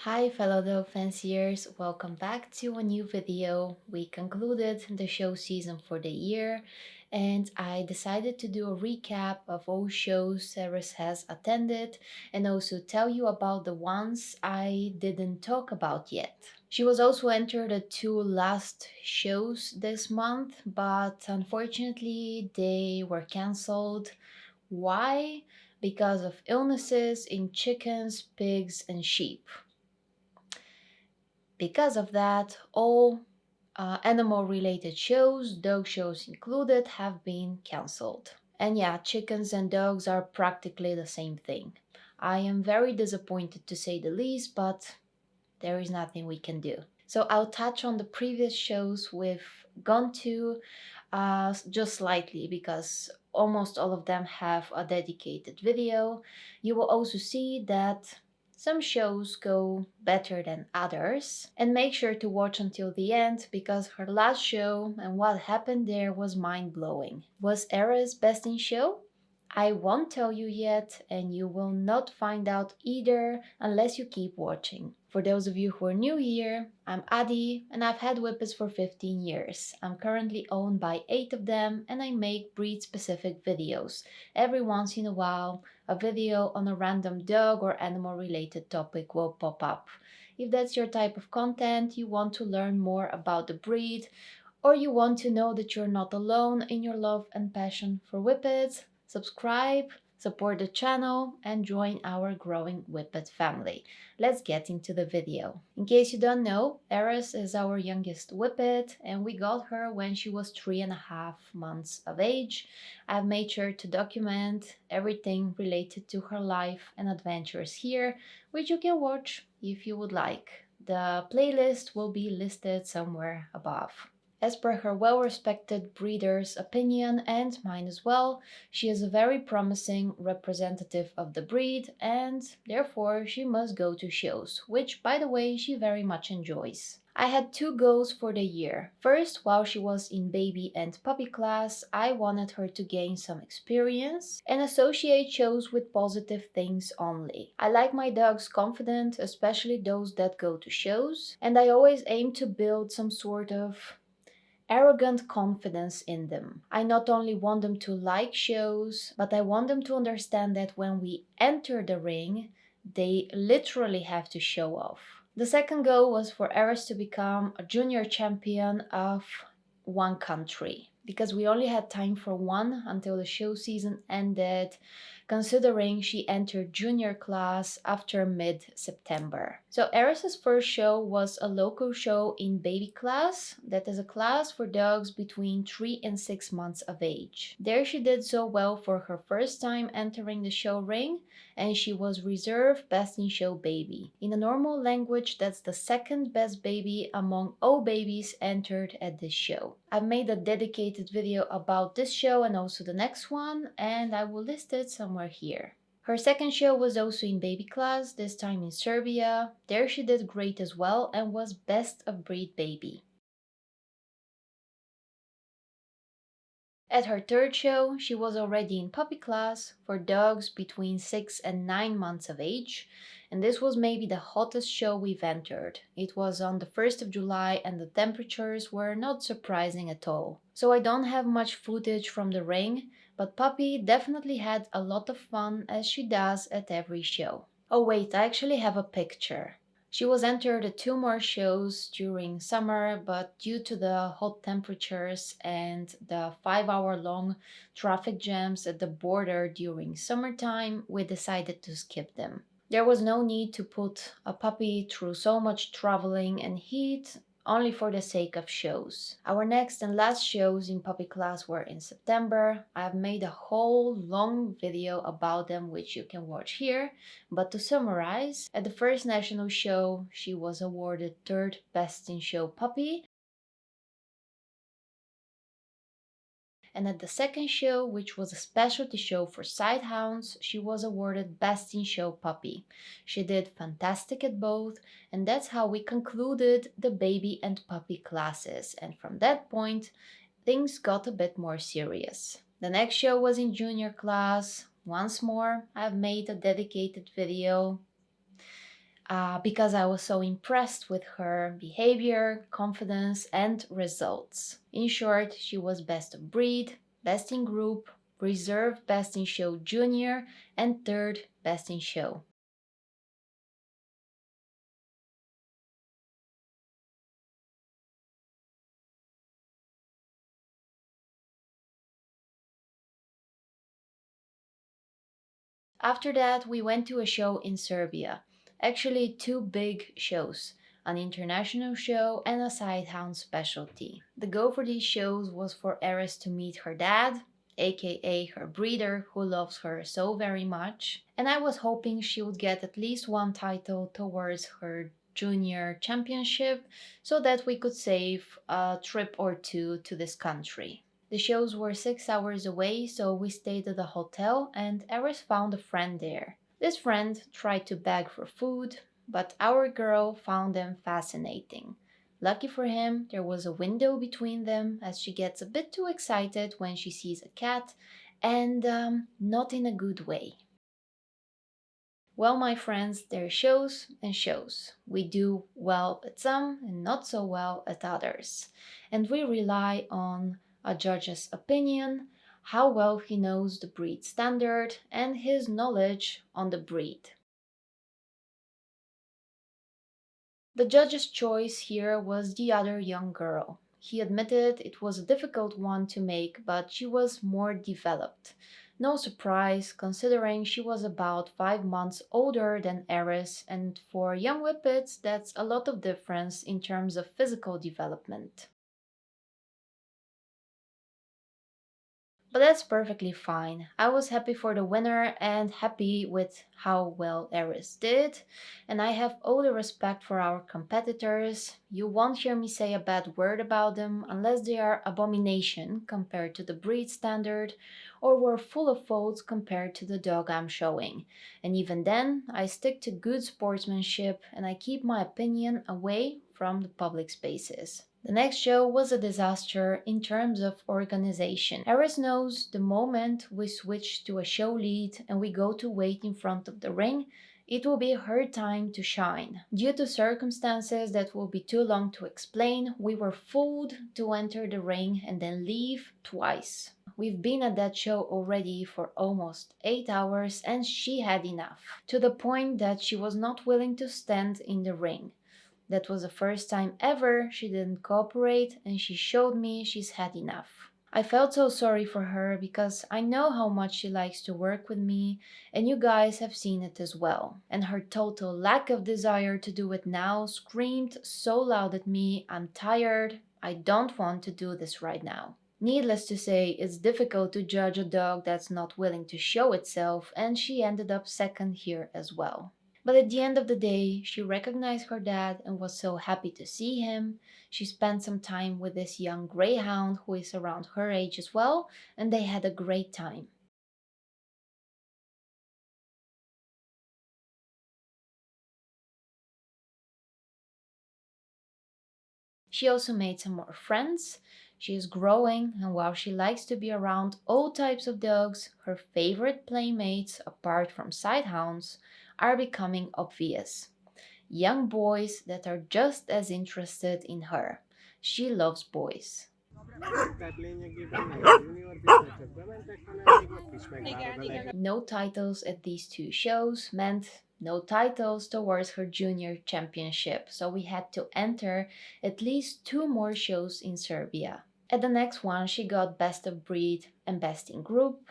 Hi fellow dog fanciers, welcome back to a new video. We concluded the show season for the year and I decided to do a recap of all shows Erys has attended and also tell you about the ones I didn't talk about yet. She was also entered the two last shows this month, but unfortunately they were cancelled. Why? Because of illnesses in chickens, pigs and sheep. Because of that, all animal-related shows, dog shows included, have been cancelled. And yeah, chickens and dogs are practically the same thing. I am very disappointed to say the least, but there is nothing we can do. So I'll touch on the previous shows we've gone to just slightly because almost all of them have a dedicated video. You will also see that some shows go better than others. And make sure to watch until the end because her last show and what happened there was mind-blowing. Was Erys best in show? I won't tell you yet, and you will not find out either unless you keep watching. For those of you who are new here, I'm Adi and I've had whippets for 15 years. I'm currently owned by 8 of them and I make breed specific videos. Every once in a while, a video on a random dog or animal related topic will pop up. If that's your type of content, you want to learn more about the breed, or you want to know that you're not alone in your love and passion for whippets, subscribe, support the channel and join our growing Whippet family. Let's get into the video. In case you don't know, Erys is our youngest Whippet and we got her when she was 3.5 months of age. I've made sure to document everything related to her life and adventures here, which you can watch if you would like. The playlist will be listed somewhere above. As per her well-respected breeder's opinion and mine as well, she is a very promising representative of the breed and therefore she must go to shows, which by the way she very much enjoys. I had two goals for the year. First, while she was in baby and puppy class, I wanted her to gain some experience and associate shows with positive things only. I like my dogs confident, especially those that go to shows, and I always aim to build some sort of arrogant confidence in them. I not only want them to like shows, but I want them to understand that when we enter the ring, they literally have to show off. The second goal was for Erys to become a junior champion of one country, because we only had time for one until the show season ended, considering she entered junior class after mid-September. So Erys's first show was a local show in baby class, that is a class for dogs between 3 and 6 months of age. There she did so well for her first time entering the show ring, and she was reserved best in show baby. In a normal language, that's the second best baby among all babies entered at this show. I've made a dedicated video about this show and also the next one, and I will list it somewhere here. Her second show was also in baby class, this time in Serbia. There she did great as well and was best of breed baby. At her third show, she was already in puppy class for dogs between 6 and 9 months of age, and this was maybe the hottest show we've entered. It was on the 1st of July and the temperatures were not surprising at all. So I don't have much footage from the ring, but Puppy definitely had a lot of fun as she does at every show. Oh wait, I actually have a picture. She was entered at 2 more shows during summer, but due to the hot temperatures and the 5-hour-long traffic jams at the border during summertime, we decided to skip them. There was no need to put a puppy through so much traveling and heat only for the sake of shows. Our next and last shows in puppy class were in September. I've made a whole long video about them which you can watch here, but to summarize, at the first national show she was awarded 3rd best in show puppy, and at the second show, which was a specialty show for Sighthounds, she was awarded Best in Show Puppy. She did fantastic at both, and that's how we concluded the baby and puppy classes, and from that point, things got a bit more serious. The next show was in junior class. Once more, I've made a dedicated video. because I was so impressed with her behavior, confidence, and results. In short, she was best of breed, best in group, reserve best in show junior, and third best in show. After that, we went to a show in Serbia. Actually, two big shows, an international show and a Sighthounds specialty. The goal for these shows was for Erys to meet her dad, aka her breeder, who loves her so very much. And I was hoping she would get at least one title towards her junior championship so that we could save a trip or two to this country. The shows were 6 hours away, so we stayed at a hotel and Eris found a friend there. This friend tried to beg for food, but our girl found them fascinating. Lucky for him, there was a window between them as she gets a bit too excited when she sees a cat, and not in a good way. Well, my friends, there are shows and shows. We do well at some and not so well at others. And we rely on a judge's opinion, how well he knows the breed standard, and his knowledge on the breed. The judge's choice here was the other young girl. He admitted it was a difficult one to make, but she was more developed. No surprise, considering she was about 5 months older than Eris, and for young whippets, that's a lot of difference in terms of physical development. But that's perfectly fine. I was happy for the winner and happy with how well Eris did. And I have all the respect for our competitors. You won't hear me say a bad word about them unless they are abomination compared to the breed standard or were full of faults compared to the dog I'm showing. And even then, I stick to good sportsmanship and I keep my opinion away from the public spaces. The next show was a disaster in terms of organization. Eris knows the moment we switch to a show lead and we go to wait in front of the ring, it will be her time to shine. Due to circumstances that will be too long to explain, we were fooled to enter the ring and then leave twice. We've been at that show already for almost 8 hours and she had enough, to the point that she was not willing to stand in the ring. That was the first time ever she didn't cooperate and she showed me she's had enough. I felt so sorry for her because I know how much she likes to work with me and you guys have seen it as well. And her total lack of desire to do it now screamed so loud at me, I'm tired, I don't want to do this right now. Needless to say, it's difficult to judge a dog that's not willing to show itself, and she ended up second here as well. But at the end of the day, she recognized her dad and was so happy to see him. She spent some time with this young greyhound who is around her age as well, and they had a great time. She also made some more friends. She is growing, and while she likes to be around all types of dogs, her favorite playmates, apart from sighthounds, are becoming obvious. Young boys that are just as interested in her. She loves boys. No titles at these two shows meant no titles towards her junior championship, so we had to enter at least two more shows in Serbia. At the next one, she got Best of Breed and Best in Group.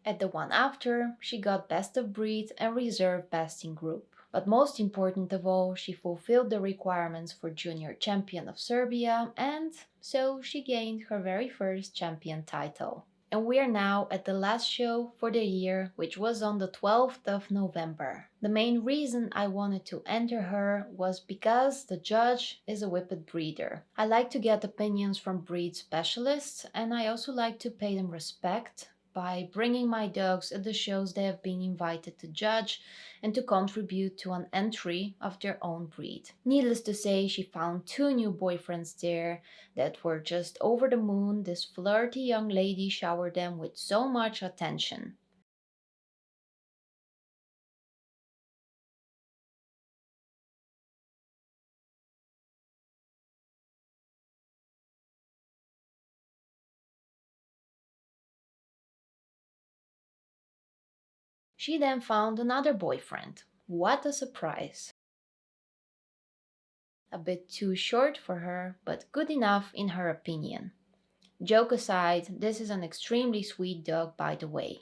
At the one after, she got Best of Breed and Reserve Best in Group. But most important of all, she fulfilled the requirements for Junior Champion of Serbia, and so she gained her very first champion title. And we are now at the last show for the year, which was on the 12th of November. The main reason I wanted to enter her was because the judge is a whippet breeder. I like to get opinions from breed specialists, and I also like to pay them respect, by bringing my dogs at the shows they have been invited to judge and to contribute to an entry of their own breed. Needless to say, she found two new boyfriends there that were just over the moon. This flirty young lady showered them with so much attention. She then found another boyfriend. What a surprise! A bit too short for her, but good enough in her opinion. Joke aside, this is an extremely sweet dog, by the way.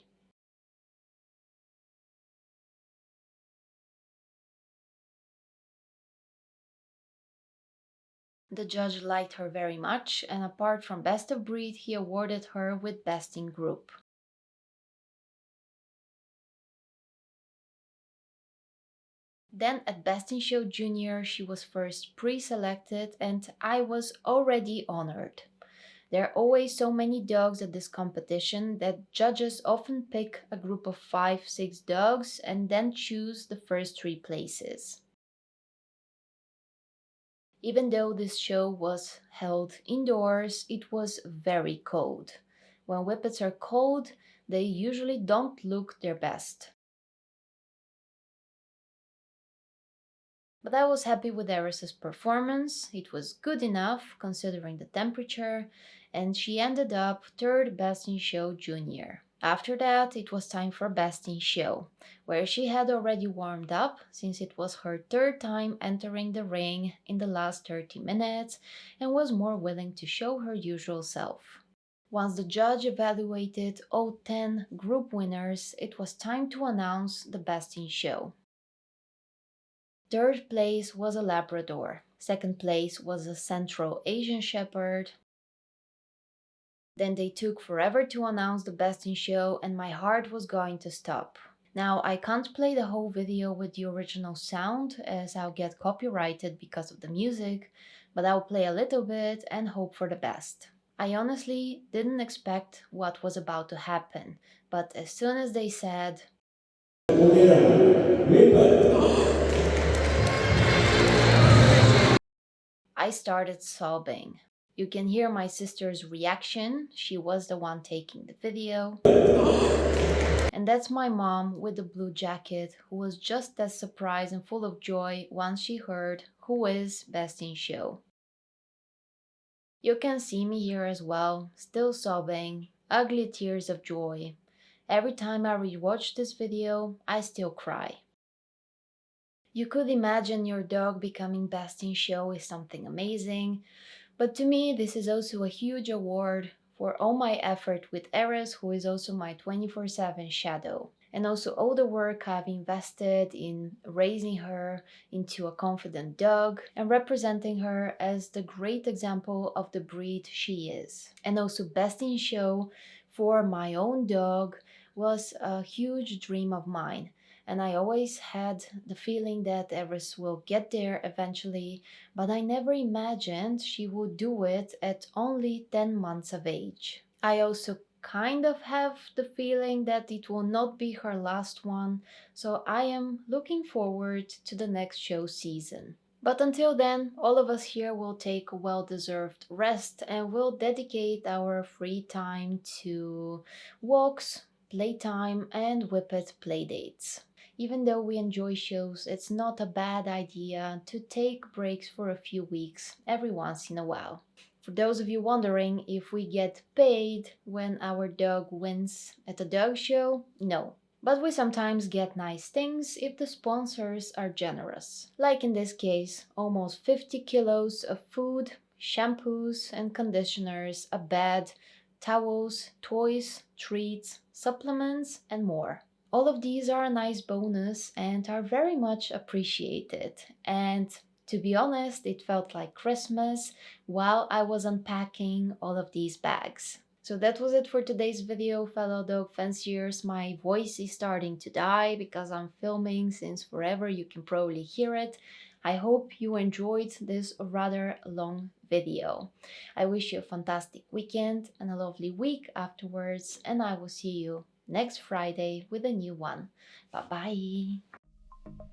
The judge liked her very much, and apart from Best of Breed, he awarded her with Best in Group. Then at Best in Show Junior, she was first pre-selected, and I was already honored. There are always so many dogs at this competition that judges often pick a group of 5, 6 dogs and then choose the first 3 places. Even though this show was held indoors, it was very cold. When whippets are cold, they usually don't look their best. But I was happy with Erys's performance. It was good enough considering the temperature, and she ended up third best in show junior. After that, it was time for best in show, where she had already warmed up since it was her third time entering the ring in the last 30 minutes and was more willing to show her usual self. Once the judge evaluated all 10 group winners, it was time to announce the best in show. Third place was a Labrador. Second place was a Central Asian Shepherd. Then they took forever to announce the best in show, and my heart was going to stop. Now, I can't play the whole video with the original sound as I'll get copyrighted because of the music, but I'll play a little bit and hope for the best. I honestly didn't expect what was about to happen, but as soon as they said, I started sobbing. You can hear my sister's reaction. She was the one taking the video. And that's my mom with the blue jacket, who was just as surprised and full of joy once she heard who is best in show. You can see me here as well, still sobbing, ugly tears of joy. Every time I rewatch this video, I still cry. You could imagine your dog becoming best in show is something amazing, but to me this is also a huge award for all my effort with Erys, who is also my 24/7 shadow, and also all the work I've invested in raising her into a confident dog and representing her as the great example of the breed she is. And also best in show for my own dog was a huge dream of mine, and I always had the feeling that Erys will get there eventually, but I never imagined she would do it at only 10 months of age. I also kind of have the feeling that it will not be her last one, so I am looking forward to the next show season. But until then, all of us here will take a well-deserved rest and will dedicate our free time to walks, playtime, and Whippet playdates. Even though we enjoy shows, it's not a bad idea to take breaks for a few weeks every once in a while. For those of you wondering if we get paid when our dog wins at a dog show, no. But we sometimes get nice things if the sponsors are generous. Like in this case, almost 50 kilos of food, shampoos and conditioners, a bed, towels, toys, treats, supplements, and more. All of these are a nice bonus and are very much appreciated. And to be honest, it felt like Christmas while I was unpacking all of these bags. So that was it for today's video, fellow dog fanciers. My voice is starting to die because I'm filming since forever, you can probably hear it. I hope you enjoyed this rather long video. I wish you a fantastic weekend and a lovely week afterwards, and I will see you next Friday with a new one. Bye bye.